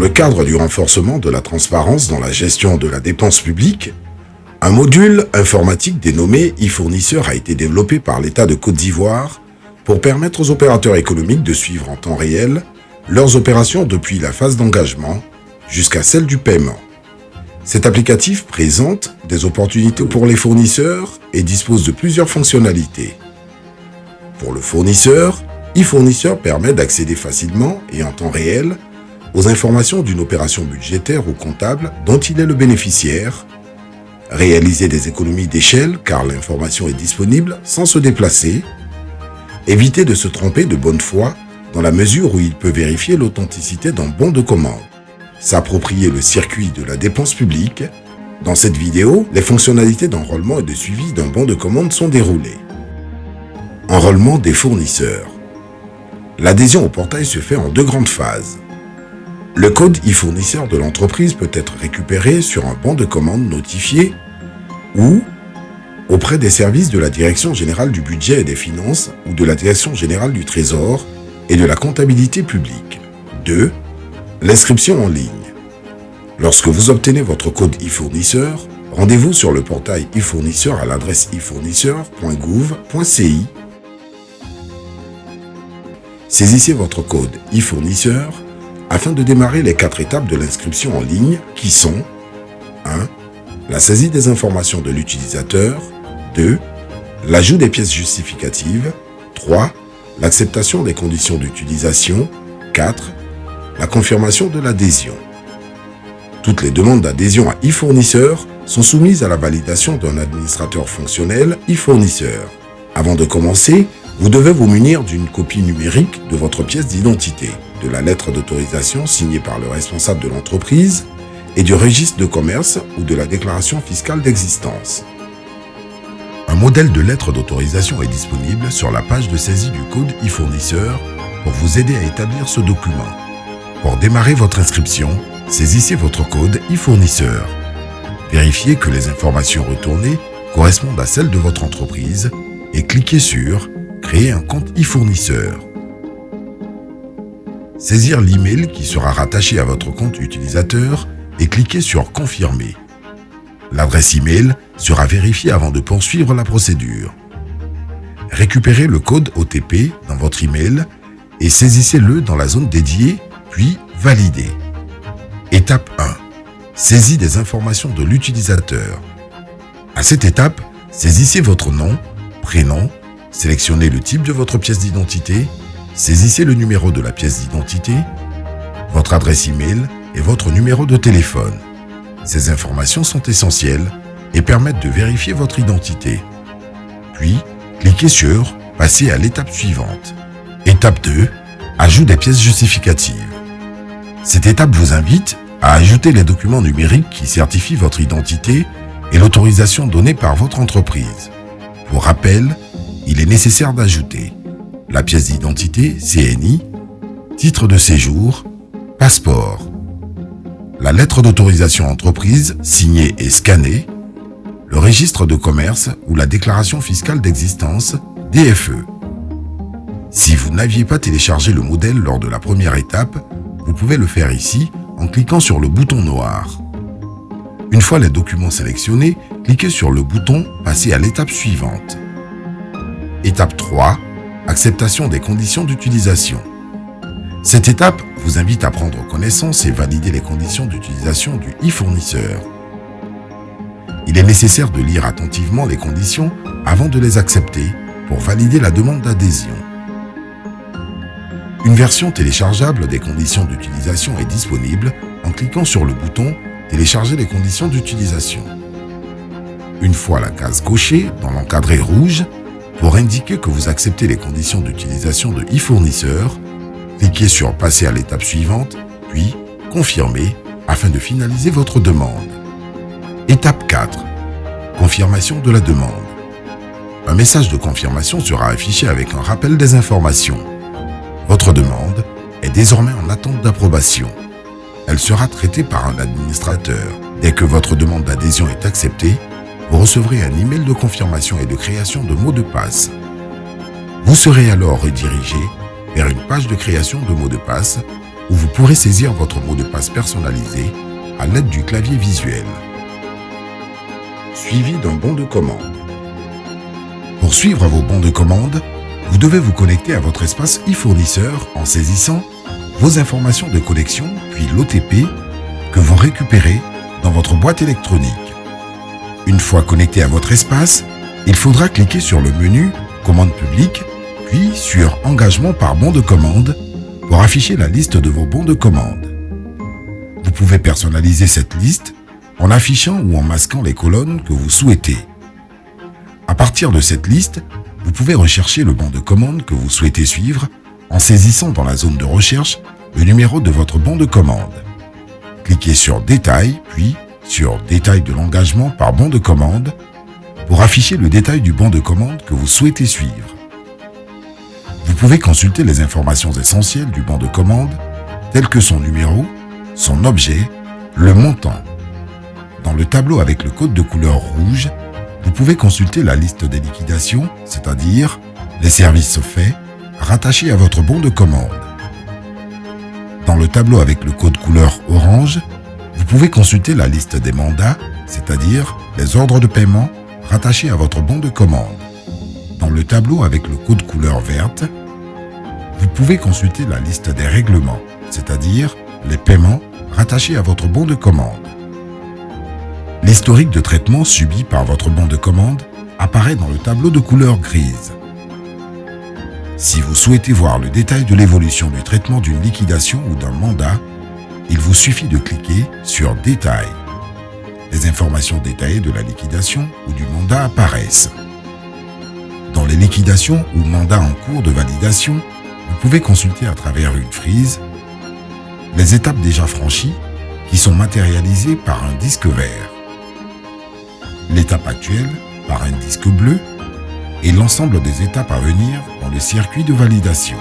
le cadre du renforcement de la transparence dans la gestion de la dépense publique, un module informatique dénommé e-fournisseur a été développé par l'État de Côte d'Ivoire pour permettre aux opérateurs économiques de suivre en temps réel leurs opérations depuis la phase d'engagement jusqu'à celle du paiement. Cet applicatif présente des opportunités pour les fournisseurs et dispose de plusieurs fonctionnalités. Pour le fournisseur, e-fournisseur permet d'accéder facilement et en temps réel aux informations d'une opération budgétaire ou comptable dont il est le bénéficiaire, réaliser des économies d'échelle car l'information est disponible sans se déplacer, éviter de se tromper de bonne foi dans la mesure où il peut vérifier l'authenticité d'un bon de commande, s'approprier le circuit de la dépense publique. Dans cette vidéo, les fonctionnalités d'enrôlement et de suivi d'un bon de commande sont déroulées. Enrôlement des fournisseurs. L'adhésion au portail se fait en deux grandes phases. Le code e-fournisseur de l'entreprise peut être récupéré sur un bon de commande notifié ou auprès des services de la Direction générale du budget et des finances ou de la Direction générale du trésor et de la comptabilité publique. 2. L'inscription en ligne. Lorsque vous obtenez votre code e-fournisseur, rendez-vous sur le portail e-fournisseur à l'adresse e-fournisseur.gouv.ci. Saisissez votre code e-fournisseur afin de démarrer les 4 étapes de l'inscription en ligne qui sont 1. La saisie des informations de l'utilisateur. 2. L'ajout des pièces justificatives. 3. L'acceptation des conditions d'utilisation. 4. La confirmation de l'adhésion. Toutes les demandes d'adhésion à e-fournisseur sont soumises à la validation d'un administrateur fonctionnel e-fournisseur. Avant de commencer, vous devez vous munir d'une copie numérique de votre pièce d'identité, de la lettre d'autorisation signée par le responsable de l'entreprise et du registre de commerce ou de la déclaration fiscale d'existence. Un modèle de lettre d'autorisation est disponible sur la page de saisie du code e-fournisseur pour vous aider à établir ce document. Pour démarrer votre inscription, saisissez votre code e-fournisseur. Vérifiez que les informations retournées correspondent à celles de votre entreprise et cliquez sur « Créer un compte e-fournisseur ». Saisir l'email qui sera rattaché à votre compte utilisateur et cliquez sur « Confirmer ». L'adresse email sera vérifiée avant de poursuivre la procédure. Récupérez le code OTP dans votre email et saisissez-le dans la zone dédiée, puis validez. Étape 1. Saisie des informations de l'utilisateur. À cette étape, saisissez votre nom, prénom, sélectionnez le type de votre pièce d'identité, saisissez le numéro de la pièce d'identité, votre adresse email et votre numéro de téléphone. Ces informations sont essentielles et permettent de vérifier votre identité. Puis, cliquez sur « Passer à l'étape suivante ». Étape 2. Ajout des pièces justificatives. Cette étape vous invite à ajouter les documents numériques qui certifient votre identité et l'autorisation donnée par votre entreprise. Pour rappel, il est nécessaire d'ajouter la pièce d'identité CNI, titre de séjour, passeport, la lettre d'autorisation entreprise signée et scannée, le registre de commerce ou la déclaration fiscale d'existence DFE. Si vous n'aviez pas téléchargé le modèle lors de la première étape, vous pouvez le faire ici en cliquant sur le bouton noir. Une fois les documents sélectionnés, cliquez sur le bouton « Passer à l'étape suivante ». Étape 3. Acceptation des conditions d'utilisation. Cette étape vous invite à prendre connaissance et valider les conditions d'utilisation du e-fournisseur. Il est nécessaire de lire attentivement les conditions avant de les accepter pour valider la demande d'adhésion. Une version téléchargeable des conditions d'utilisation est disponible en cliquant sur le bouton « Télécharger les conditions d'utilisation ». Une fois la case cochée dans l'encadré rouge, pour indiquer que vous acceptez les conditions d'utilisation de e-fournisseur, cliquez sur « Passer à l'étape suivante » puis « Confirmer » afin de finaliser votre demande. Étape 4. Confirmation de la demande. Un message de confirmation sera affiché avec un rappel des informations. Votre demande est désormais en attente d'approbation. Elle sera traitée par un administrateur. Dès que votre demande d'adhésion est acceptée, vous recevrez un email de confirmation et de création de mot de passe. Vous serez alors redirigé vers une page de création de mot de passe où vous pourrez saisir votre mot de passe personnalisé à l'aide du clavier visuel. Suivi d'un bon de commande. Pour suivre vos bons de commande, vous devez vous connecter à votre espace e-fournisseur en saisissant vos informations de connexion puis l'OTP que vous récupérez dans votre boîte électronique. Une fois connecté à votre espace, il faudra cliquer sur le menu Commande publique puis sur Engagement par bon de commande pour afficher la liste de vos bons de commande. Vous pouvez personnaliser cette liste en affichant ou en masquant les colonnes que vous souhaitez. À partir de cette liste, vous pouvez rechercher le bon de commande que vous souhaitez suivre en saisissant dans la zone de recherche le numéro de votre bon de commande. Cliquez sur Détail, puis sur Détail de l'engagement par bon de commande pour afficher le détail du bon de commande que vous souhaitez suivre. Vous pouvez consulter les informations essentielles du bon de commande, telles que son numéro, son objet, le montant. Dans le tableau avec le code de couleur rouge, vous pouvez consulter la liste des liquidations, c'est-à-dire les services faits, rattachés à votre bon de commande. Dans le tableau avec le code couleur orange, vous pouvez consulter la liste des mandats, c'est-à-dire les ordres de paiement rattachés à votre bon de commande. Dans le tableau avec le code couleur verte, vous pouvez consulter la liste des règlements, c'est-à-dire les paiements rattachés à votre bon de commande. L'historique de traitement subi par votre bon de commande apparaît dans le tableau de couleur grise. Si vous souhaitez voir le détail de l'évolution du traitement d'une liquidation ou d'un mandat, il vous suffit de cliquer sur Détail. Les informations détaillées de la liquidation ou du mandat apparaissent. Dans les liquidations ou mandats en cours de validation, vous pouvez consulter à travers une frise les étapes déjà franchies qui sont matérialisées par un disque vert, l'étape actuelle par un disque bleu et l'ensemble des étapes à venir dans le circuit de validation.